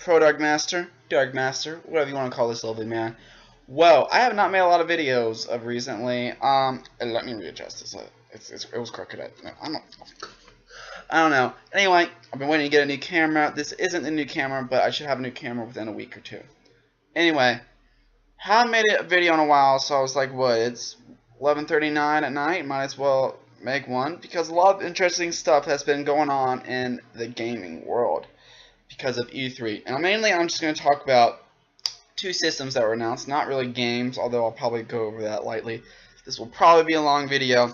Pro Dog Master, whatever you want to call this lovely man. Well, I have not made a lot of videos of recently. Let me readjust this. It was crooked. I don't know. Anyway, I've been waiting to get a new camera. This isn't the new camera, but I should have a new camera within a week or two. Anyway, haven't made a video in a while, so I was like, what? It's 11:39 at night. Might as well make one because a lot of interesting stuff has been going on in the gaming world because of E3. And mainly, I'm just going to talk about two systems that were announced, not really games, although I'll probably go over that lightly. This will probably be a long video.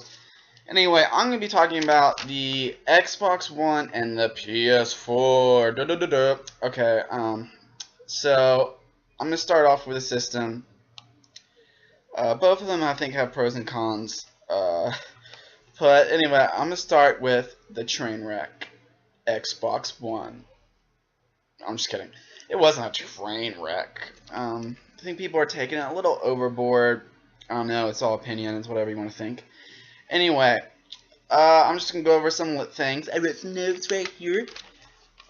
Anyway, I'm going to be talking about the Xbox One and the Ps4. Okay, so I'm going to start off with a system. Both of them, I think, have pros and cons. But anyway, I'm going to start with the train wreck Xbox One. I'm just kidding. It wasn't a train wreck. I think people are taking it a little overboard. I don't know. It's all opinions, whatever you want to think. Anyway, I'm just going to go over some things. I wrote some notes right here.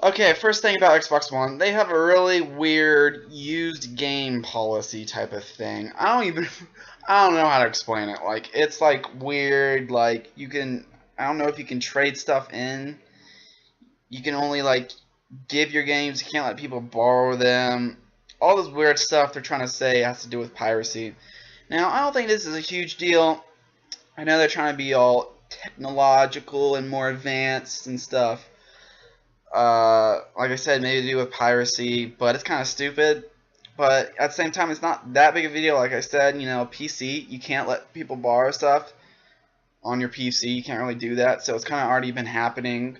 Okay, first thing about Xbox One. They have a really weird used game policy type of thing. I don't know how to explain it. Like, it's like weird, like, I don't know if you can trade stuff in. You can only, like, give your games. You can't let people borrow them. All this weird stuff they're trying to say has to do with piracy. Now, I don't think this is a huge deal. I know they're trying to be all technological and more advanced and stuff. Like I said, maybe to do with piracy, but it's kind of stupid. But at the same time, it's not that big a video. Like I said, you know, PC, you can't let people borrow stuff on your PC. You can't really do that, so it's kind of already been happening.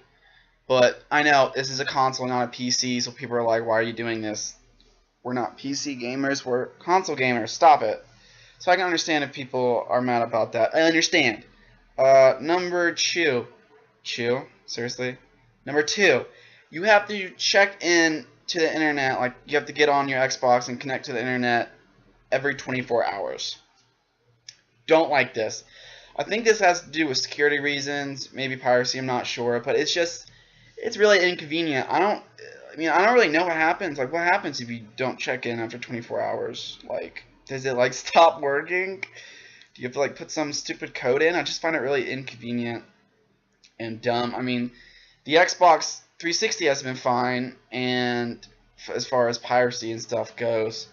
But I know this is a console, not a PC, so people are like, why are you doing this? We're not PC gamers, we're console gamers. Stop it. So I can understand if people are mad about that. I understand. Number two. Seriously? Number two. You have to check in to the internet. Like, you have to get on your Xbox and connect to the internet every 24 hours. Don't like this. I think this has to do with security reasons. Maybe piracy, I'm not sure. But it's really inconvenient. I don't really know what happens. Like, what happens if you don't check in after 24 hours? Like, does it, like, stop working? Do you have to, like, put some stupid code in? I just find it really inconvenient and dumb. I mean, the Xbox 360 has been fine, and as far as piracy and stuff goes.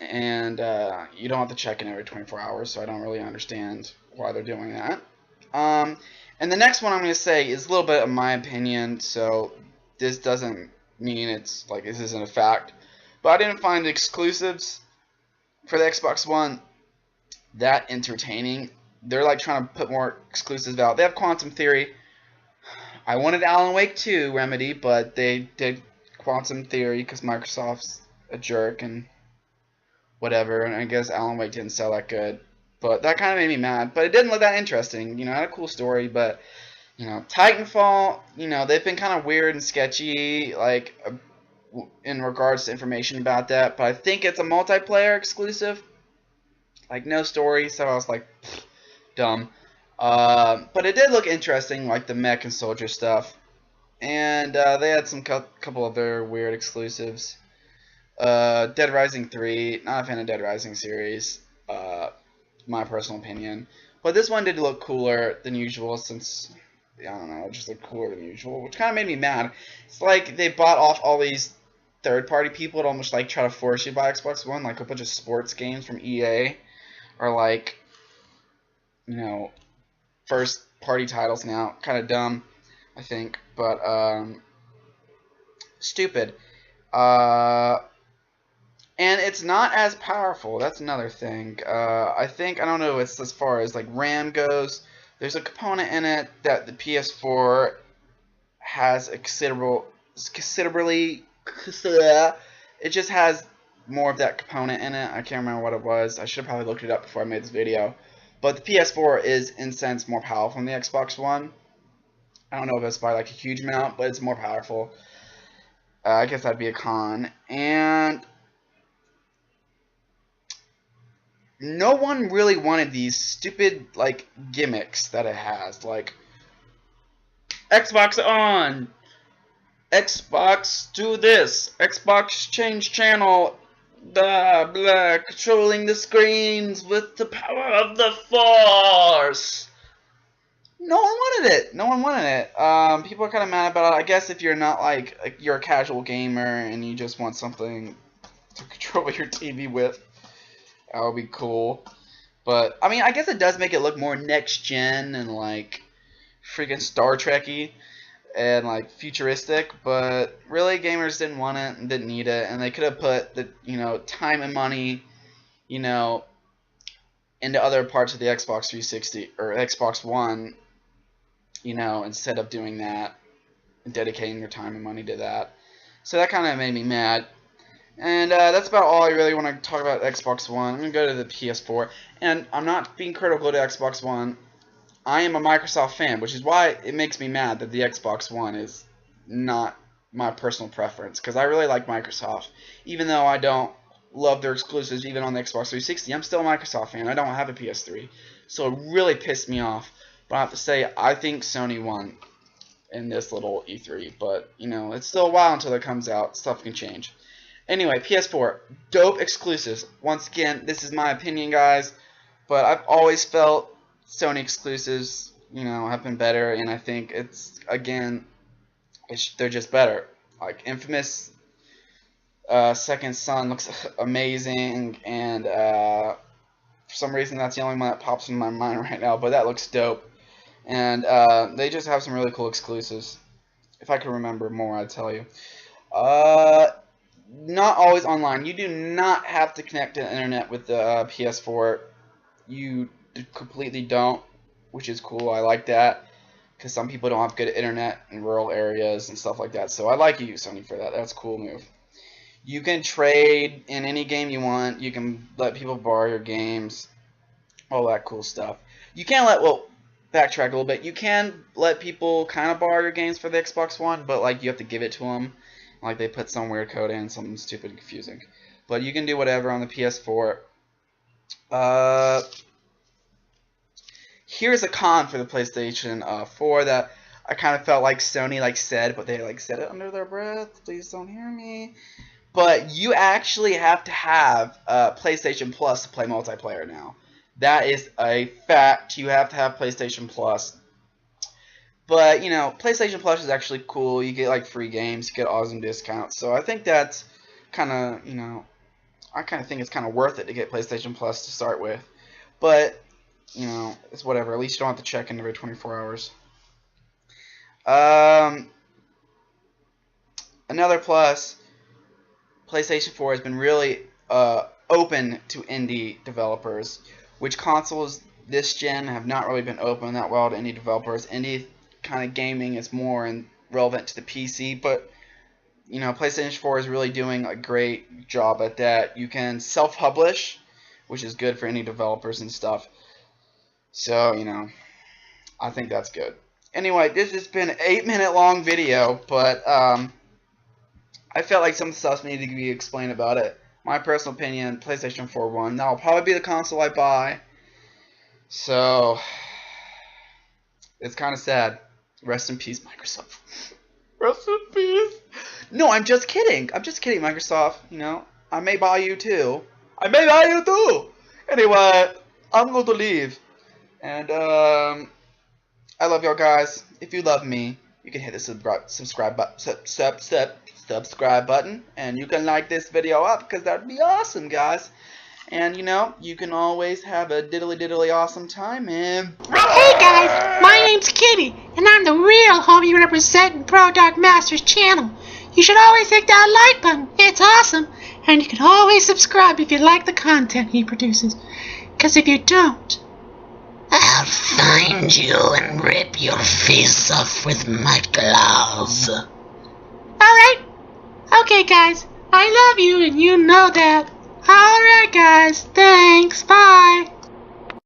And you don't have to check in every 24 hours, so I don't really understand why they're doing that. And the next one I'm going to say is a little bit of my opinion, so this doesn't mean it's like this isn't a fact. But I didn't find exclusives for the Xbox One that entertaining. They're like trying to put more exclusives out. They have Quantum Theory. I wanted Alan Wake 2 Remedy, but they did Quantum Theory because Microsoft's a jerk and whatever. And I guess Alan Wake didn't sell that good. But that kind of made me mad. But it didn't look that interesting. You know, it had a cool story, but, you know, Titanfall, you know, they've been kind of weird and sketchy, like, in regards to information about that. But I think it's a multiplayer exclusive. Like, no story, so I was like, dumb. But it did look interesting, like the mech and soldier stuff. And they had some couple other weird exclusives. Dead Rising 3, not a fan of Dead Rising series. My personal opinion. But this one did look cooler than usual since, I don't know, it just looked cooler than usual, which kind of made me mad. It's like they bought off all these third-party people to almost like try to force you to buy Xbox One, like a bunch of sports games from EA, or like, you know, first-party titles now. Kind of dumb, I think, but stupid. And it's not as powerful. That's another thing. I don't know, it's as far as like RAM goes. There's a component in it that the PS4 has considerably. It just has more of that component in it. I can't remember what it was. I should have probably looked it up before I made this video. But the PS4 is, in a sense, more powerful than the Xbox One. I don't know if it's by like a huge amount, but it's more powerful. I guess that'd be a con. And no one really wanted these stupid, like, gimmicks that it has. Like, Xbox on! Xbox do this. Xbox change channel. Blah blah. Controlling the screens with the power of the Force. No one wanted it. No one wanted it. People are kind of mad about it. I guess if you're not like you're a casual gamer and you just want something to control your TV with, that would be cool. But I mean, I guess it does make it look more next gen and like freaking Star Trek-y and like futuristic. But really, gamers didn't want it and didn't need it, and they could have put the time and money, into other parts of the Xbox 360 or Xbox One. Instead of doing that and dedicating their time and money to that. So that kind of made me mad. And that's about all I really want to talk about Xbox One. I'm going to go to the PS4. And I'm not being critical to Xbox One. I am a Microsoft fan, which is why it makes me mad that the Xbox One is not my personal preference. Because I really like Microsoft. Even though I don't love their exclusives even on the Xbox 360, I'm still a Microsoft fan. I don't have a PS3. So it really pissed me off. But I have to say, I think Sony won in this little E3. But, it's still a while until it comes out. Stuff can change. Anyway, PS4. Dope exclusives. Once again, this is my opinion, guys. But I've always felt Sony exclusives, have been better. And I think it's, again, they're just better. Like, Infamous Second Son looks amazing. And for some reason, that's the only one that pops in my mind right now. But that looks dope. And they just have some really cool exclusives. If I could remember more, I'd tell you. Not always online. You do not have to connect to the internet with the PS4. You completely don't, which is cool. I like that because some people don't have good internet in rural areas and stuff like that. So I like you, Sony, for that. That's a cool move. You can trade in any game you want. You can let people borrow your games. All that cool stuff. You can't backtrack a little bit. You can let people kind of borrow your games for the Xbox One, but like you have to give it to them. Like they put some weird code in, something stupid and confusing. But you can do whatever on the PS4. Here's a con for the PlayStation 4 that I kind of felt like Sony said, but they said it under their breath. Please don't hear me. But you actually have to have PlayStation Plus to play multiplayer now. That is a fact. You have to have PlayStation Plus. But, PlayStation Plus is actually cool. You get, free games. You get awesome discounts. So I think that's kind of, I kind of think it's kind of worth it to get PlayStation Plus to start with. But, it's whatever. At least you don't have to check in every 24 hours. Another plus, PlayStation 4 has been really open to indie developers, which consoles this gen have not really been open that well to indie developers. Indie kind of gaming is more relevant to the PC, but PlayStation 4 is really doing a great job at that. You can self-publish, which is good for indie developers and stuff. So, I think that's good. Anyway, this has been an 8-minute long video, but I felt like some stuff needed to be explained about it. My personal opinion, PlayStation 4 won. That'll probably be the console I buy. So, it's kind of sad. Rest in peace, Microsoft. Rest in peace. No, I'm just kidding. I'm just kidding, Microsoft. I may buy you too. I may buy you too. Anyway, I'm going to leave. And, I love y'all guys. If you love me, you can hit the subscribe button, and you can like this video up because that'd be awesome, guys. And you can always have a diddly awesome time. And hey guys, my name's Kitty, and I'm the real homie representing Pro Dark Masters channel. You should always hit that like button. It's awesome, and you can always subscribe if you like the content he produces. Because if you don't, I'll find you and rip your face off with my claws. Alright. Okay, guys. I love you and you know that. Alright, guys. Thanks. Bye.